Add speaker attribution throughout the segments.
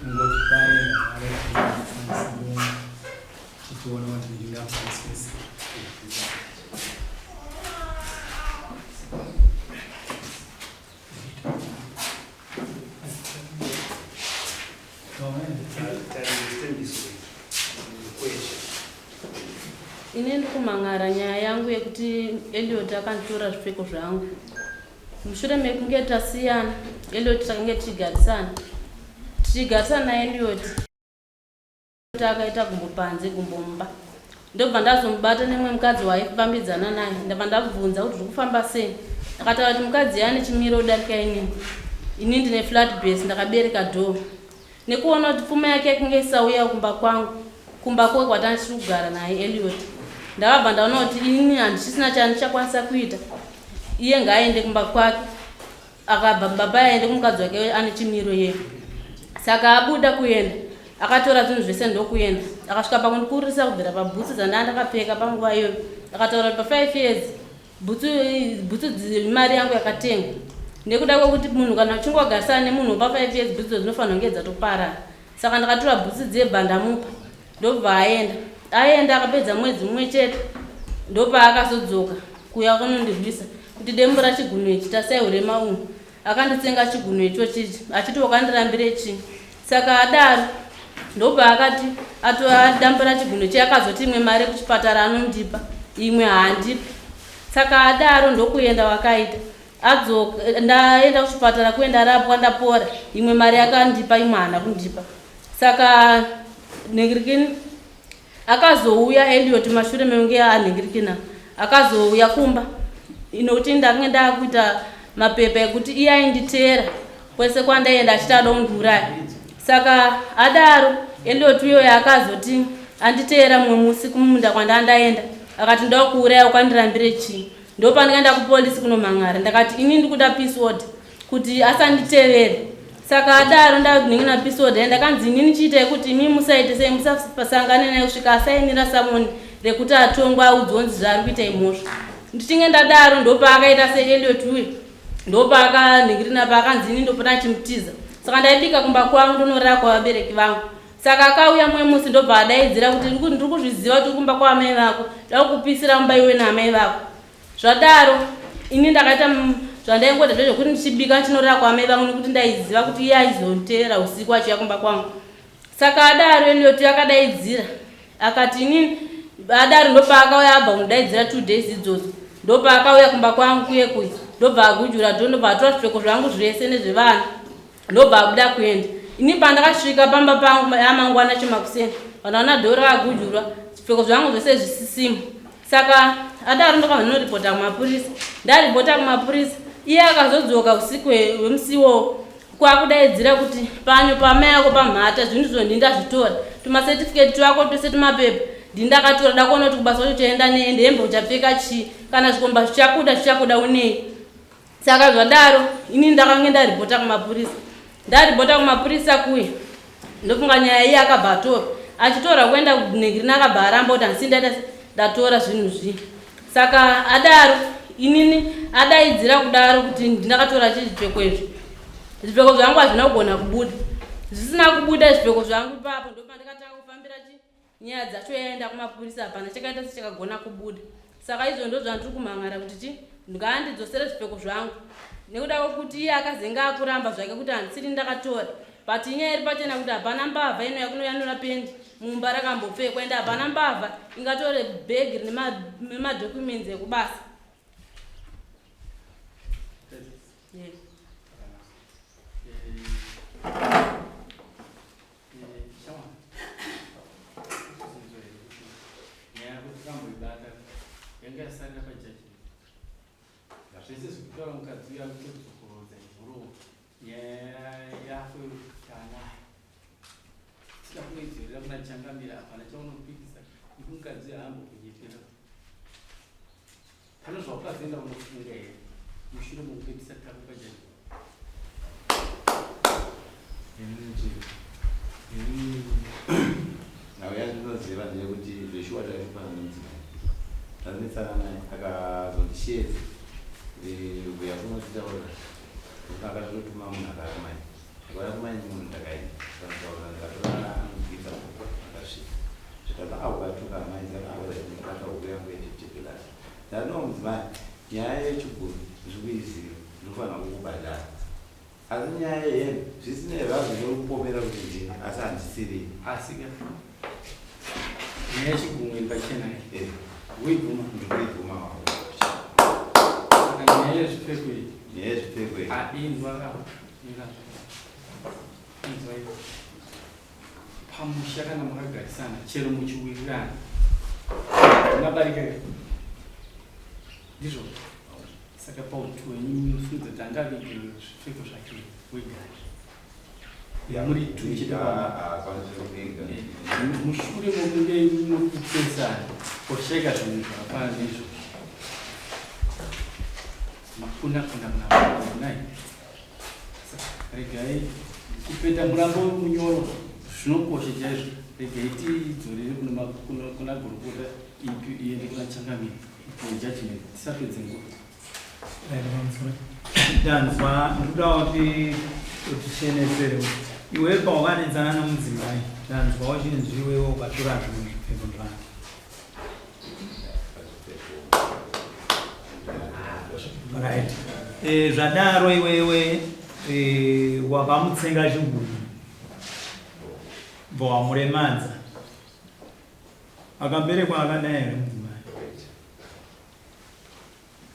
Speaker 1: ngoti pale na tuone watu juu ya space.
Speaker 2: Ineni kumangara nyaya yangu yekuti Elliot akanditora zvipfeko zvangu. Mushure mekunge tasiyana, Elliot takange tichigarisana na Elliot akaita kumbopanze kumbomba. Ndobva ndazomubata nemwe mukadzi waifambidzana naye. Ndabva ndabvunza kuti zvekufamba sei. Akataura kuti mukadzi yane chimiro udarika inini. Ini ndine flat base ndakabereka dho. Nekuona kuti pfuma yake yakunge isauya kumba kwe kwatandiri kugara naye Elliot. Ndabva ndaona kuti ini handisina chandichakwanisa kuita. Iye ngaaende kumba kwake. Akabva baba aende kumukadzi wake ane chimiro yeye. Saka abuda kuenda. Akatora zvinhu zvese ndokuenda. Akasvika pakundikurisa kubvira pabhutsu dzandakapfeka panguva iyoyo. Akataura kuti pa5 years bhutsu mari yangu yakatenga. Nekuda kwekuti munhu kana uchingogarisana nemunhu pa5 years bhutsu dzinofanira kunge dzatoparara. Saka ndakatora bhutsu dzebva ndamupa. Ndobva aenda akapedza mwedzi mumwe chete. Ndopa akazodzoka kuya kunondirwisa kuti dembura chigunwe ichi tasai urema uno. Akanditsenga chigunwe ichochi achiti wakandirambire chi. Saka adaro ndopa akati adambura chigunwe chi akazoti imwe mari kuchipatara anondipa imwe haandipi. Saka adaro ndokuenda wakaita. Adzoka ndaenda kuchipatara kuenda rapwa ndapora. Imwe mari akandipa imwe haana kundipa. Saka Negirikini akazouya Elliot mashure meunge anegirikina akazouya kumba inoti ndakange ndakuita mapepa ekuti iye ainditera kwese kwandaenda achitada kundiuraya. Saka adaro Elliot uyo akazoti anditera mumwe musi kumunda kwandaenda akati ndakuuraya ukandirambire chi. Ndopandikaenda kupolisi kunomangara ndakati ini ndikuda peace order kuti asanditerere. Saka adaro ndadiningina peace order ndakanzi inini chiita kuti imi musaite sei musapasangane naye kusvika asainira samoni rekuti atongwa audzonzi zvari kuita imhosva. Ndichinge ndadaro ndopa akaita seElliot uyu ndopa akaningirina paakanzi ini ndopota chimutiza. Saka ndaibika kumba kwangu ndonorara kwavabereki vangu. Saka akauya mumwe musi ndobva adaidzira kuti ndiri kuzviziva kuti kumba kwaamai vako ndakupisira mumba iwe naamai vako. Zvadaro ini ndakaita zvandaingoita zvezvokuti ndichibika chinorara kwaamai vangu nekuti ndaiziva kuti iye aizonteera usiku achiuya kumba kwangu. Saka adaro Elliot akadaidzira akati inini adaro ndopa akauya abva kundidaidzira 2 days idzodzo. Ndopa akauya kumba kwangu kuye ndobva agujura dho ndobva atora zvipfeko zvangu zvese nezvevana ndobva abuda kuenda. Ini pandakasvika pamba pangu amangwana chemakuseni pandaona dho rakagujurwa zvipfeko zvangu zvese zvisisimo. Saka adaro ndokabva ndinoripota kumapurisa. Ndaripota kumapurisa iye akazodzoka usiku hwemusiwo kwakudaidzira kuti panyo pamai yako pamhata zvinhu izvo ndindazvitora tumasetifiketi twako twese tumapepa ndindakatora dakuona kuti kubasa kwacho chaenda nehembe uchapfeka chi kana zvikomba zvichakuda unei. Saka zvadaro ini ndakange ndaripota kumapurisa. Ndaripota kumapurisa kuye ndofunga nyaya iye akabva atora achitora kuenda kunegirina akabva aramba kuti handisi ndatora zvinhu zvi. Saka adaro inini adaidzira kudaro kuti ndinakatora chizvipfeko izvi. Zvipfeko zvangu hazvina kugona kubuda. Zvisina kubuda zvipfeko zvangu ipapo ndopandikatanga kufambira nyaya dzacho yaenda kumapurisa hapana chakaita sechakagona kubuda. Saka izvo ndo zvandiri kumhangara kuti ngaandidzosere zvipfeko zvangu nekuda kwekuti iye akazenga akuramba zvake kuti handisiri ndakatora. But inyaya iri pachena kuti hapana mbavha ino yakunoyanura pendi mumba rakambopfekwa ende hapana mbavha ingatore bhegi nemadhokuments ekubasa. Yes.
Speaker 3: Wanakumanya munhu ndakaita ndakatora anogidza akasvika zvikati aukatuka amaidza akazakata huku yangu yechitipilasi ndano mudzimai nyaya yechiguru ndikuiziva ndinofanira kukubhadhara asi nyaya yenyu zvisinei zvazvo ndinokupomera kuti ndini asi handisiri
Speaker 1: asika nyaya yechigumwe pachena
Speaker 3: uibvuma ndikuibvuma
Speaker 1: saka nyaya yezvipfeko iyi
Speaker 3: nyaya yezvipfeko iyi
Speaker 1: inzwa pamusha kana makagarisana chero muchiwirirana unabarika ndizvo saka pauti wenyu unofunidza kuti angavige zvipfeko zvake wegari muri mushure mokunge mokupesana kosheka zvinhu zvakafana ndizvo makunda munai regai kupeta murambo munyoro zvinokosha chaizvo regai tidzorere kuna gurukota ipi iende kuna changamire judgment tisapedze nguva
Speaker 4: ndanzwa ndikudawo utishenesere iwe pawakanedzana nomudzimai ndanzwa uchinzi iwewo ukatora zvimwe zvipfeko zvake right zvadaro iwewe wakamutsenga chiguru bva wamuremadza akaberekwa akadai here mudzimai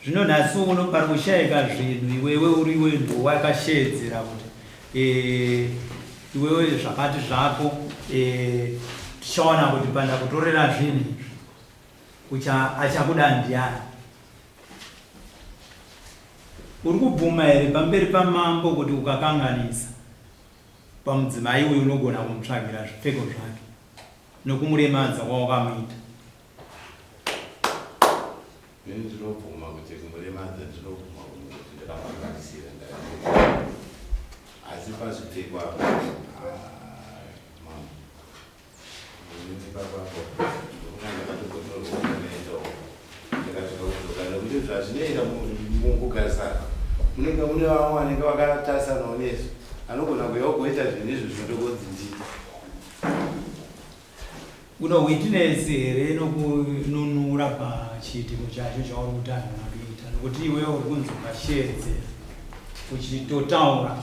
Speaker 4: zvino nhasi uno pari kushayika zvinhu iwewe uriwe ndo wakashedzera kuti iwewe zvakati zvako tichaona kuti panda kutorera zvinhu izvi achakuda ndiani uri kubvuma here pamberi pamambo kuti ukakanganisa pamudzimai uyu unogona kumutsvagira zvipfeko zvake nokumuremadza kwawakamuita
Speaker 3: ndinobvuma kuti kumuremadza ndinobvuma kuti ndakakanganisira asi pazvipfeko apa nekuti zvazvinoita mukugarisana munenge mune vamwe vanenge vakatarisanawo nezvo anogona kuuya kugoita zvinhu izvo zvinotokodzindii
Speaker 4: una witness here nokununura pachiitiko chacho chauri kuti anhu akuita nokuti iwewe uri kunzi ukashedzera uchitotaura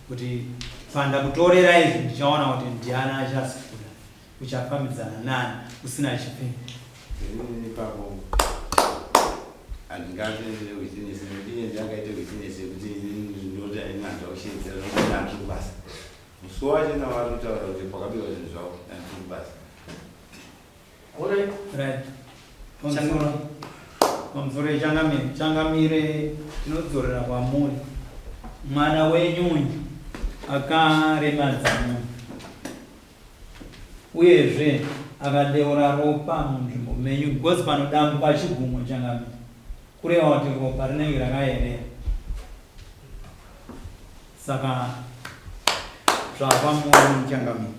Speaker 4: kuti panda kutorera izvi ndichaona kuti ndiana achasikuda uchafambidzana nani usina chipfeko
Speaker 3: ipapo handingaite witness ndine ndakaite witness yekuti ndinoti ainanza kushedzera nokuti handiri kubasa musi wacho navatotaura kuti kwakabiwa zvinhu zvavo handiri kubasa
Speaker 4: right pamusoro changamire tinodzorera kwamuri mwana wenyunyu akaremadza munhu uyezve akadeura ropa munzvimbo menyu because panodambwa chigumwe changamire kureva kuti ropa rinenge rakaerera saka zvapamuri changamire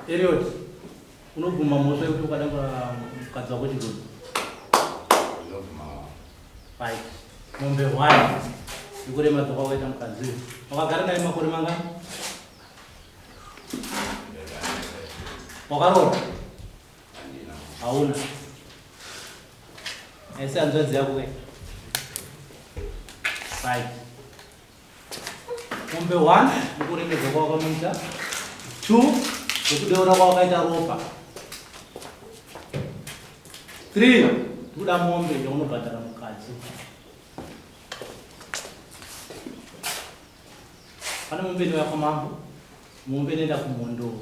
Speaker 5: Eliot, unobvuma mhosva yekuti ukadambura mukadzi wako chiguru? Right. Mombe 1 ikuremadza kwawaita mukadzi. Wakagara naye makore mangani? Wakaroora? Hauna. Ese hanzvadzi yako ke? Right. Mombe 1 ikuremadza kwawakamuita. 2 kudeura kwawakaita ropa. 3 kuda mombe yaunobhadhara mukadzi. Pane mumbeni wako mambo, mombe inoenda kumhondo.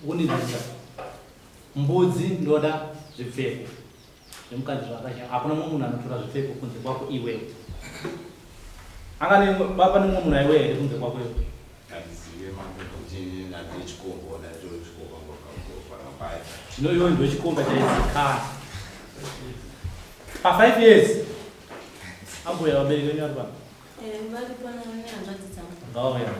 Speaker 5: Unidhisa mbudzi ndoda zvipfeko zvemukadzi zvakashama. Hakuna mumwe munhu anotora zvipfeko kunze kwako iwewe. Angane baba nemumwe munhu aiwe here kunze kwako iwe? Zvino iwe ndochikomba chaizikana. Pa 5 years ambuya vabereki venyu vari pano?
Speaker 2: Varipona nehanzvadzi dzangu.
Speaker 5: Ngauya.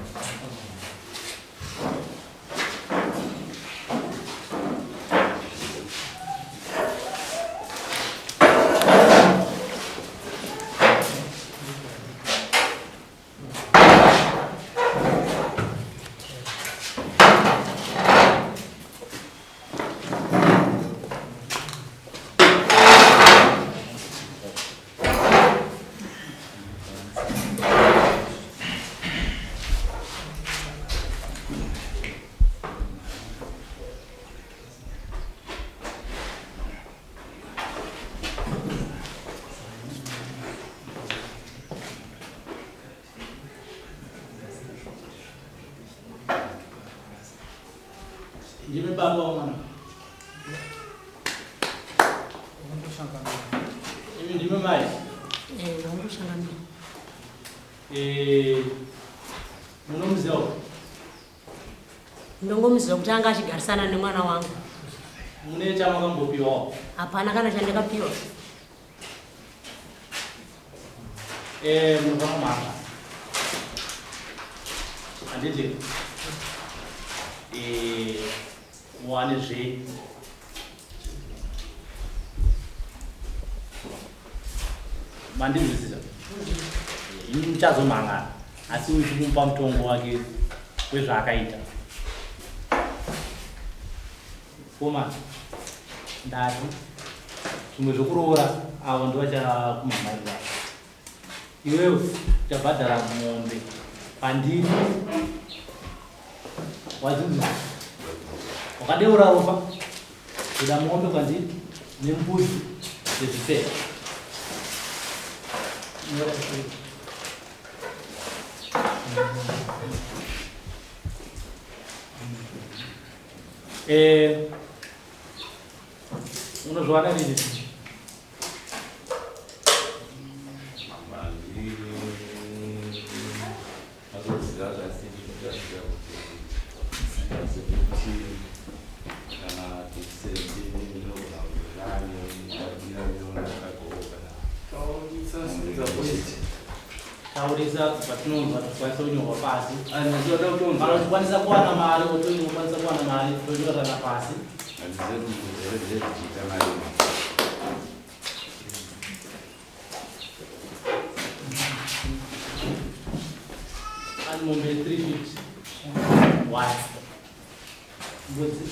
Speaker 5: Ndimi baba wamwana. Imi ndimi mai.
Speaker 6: Nongoshangamira.
Speaker 5: Munomuzeo.
Speaker 6: Ndongomuziva kuti anga achigarisana nemwana wangu.
Speaker 5: Mune chamakambopiwa.
Speaker 6: Hapana kana chandakapiwa.
Speaker 5: Munomanga. Anditi. One zve. Mandizvisiza. Ini muchazomanga asi uchikumupa mutombo wake wezvaakaita. Foma ndati zvimwe zvokuroora avo ndovachakumamharira. Iwewe uchabhadhara mombe pandiri wadzidzi wakadeura ropa kuda mombe kwandiri nembudzi dzezvifera. Unozwana nini? Taurisa patinonzwa tikwanisa kunyorwa pasi. Kana tikwanisa kuwana mari, ukwanisa kuwana mari, tochora pasi. And mombe 350. What? What's it?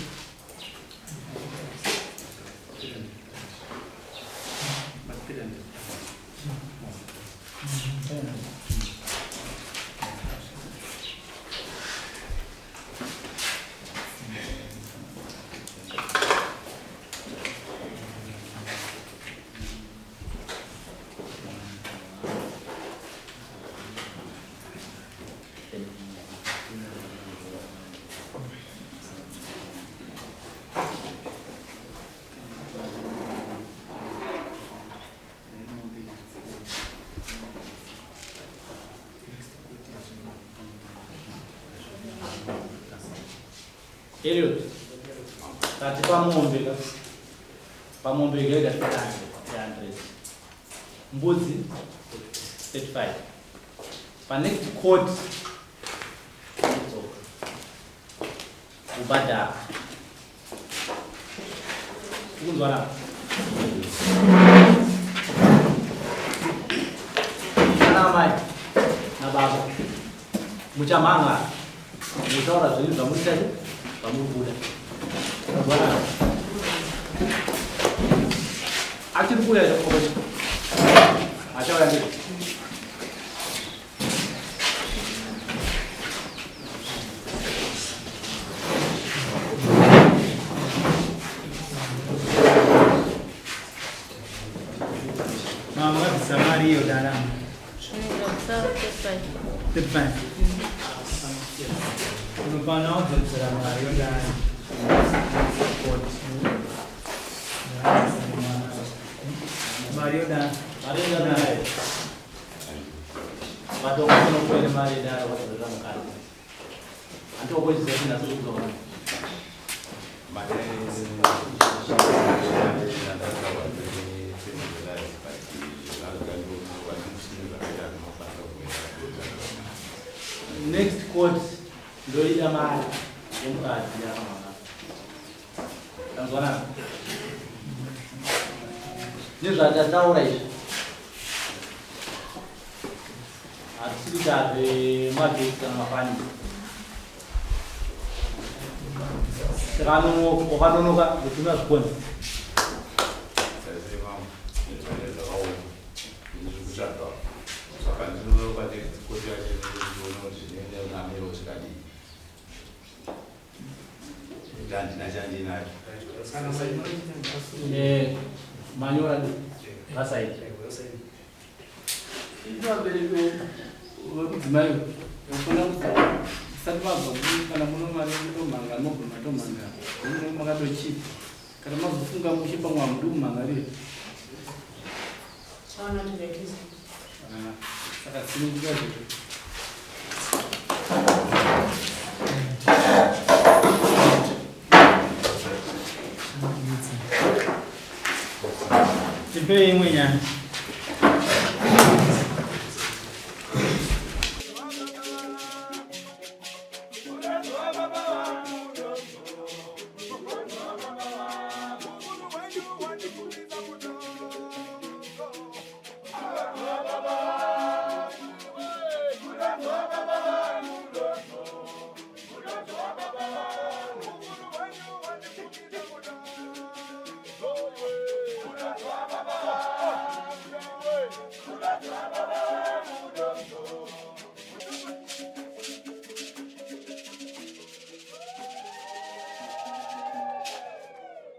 Speaker 5: Elliot, tati pamombe gega titani ya 100. Mbudzi 35. Pa next court ubada kunzwana kana mai na baba muchamanga mutaura zvinhu zvamuitaje pamubuda bwana achiri kuya chokochi achaura ndiko
Speaker 4: mama samari yo dana tepan no panau de samari yo dana Mario dan Mario kan punya Mario dan waktu dalam kali. Antu apa sih sih nasi itu kan? Next quote dari Jamal yang tadi ya mana? Yang mana? Ini raja tahu lah. Asli dari mati sama pani. Sekarang orang kan betul nak pun. Manyoran rasai.
Speaker 1: Itu ada itu, itu gimana? Yang pernah tisati vabva kana muno mari mutomhanga mogona tomhanga muno makatochipa kana mazofunga muchipa mwamudi kumhangarira saka simuka zviri
Speaker 4: tipei imwe nyaya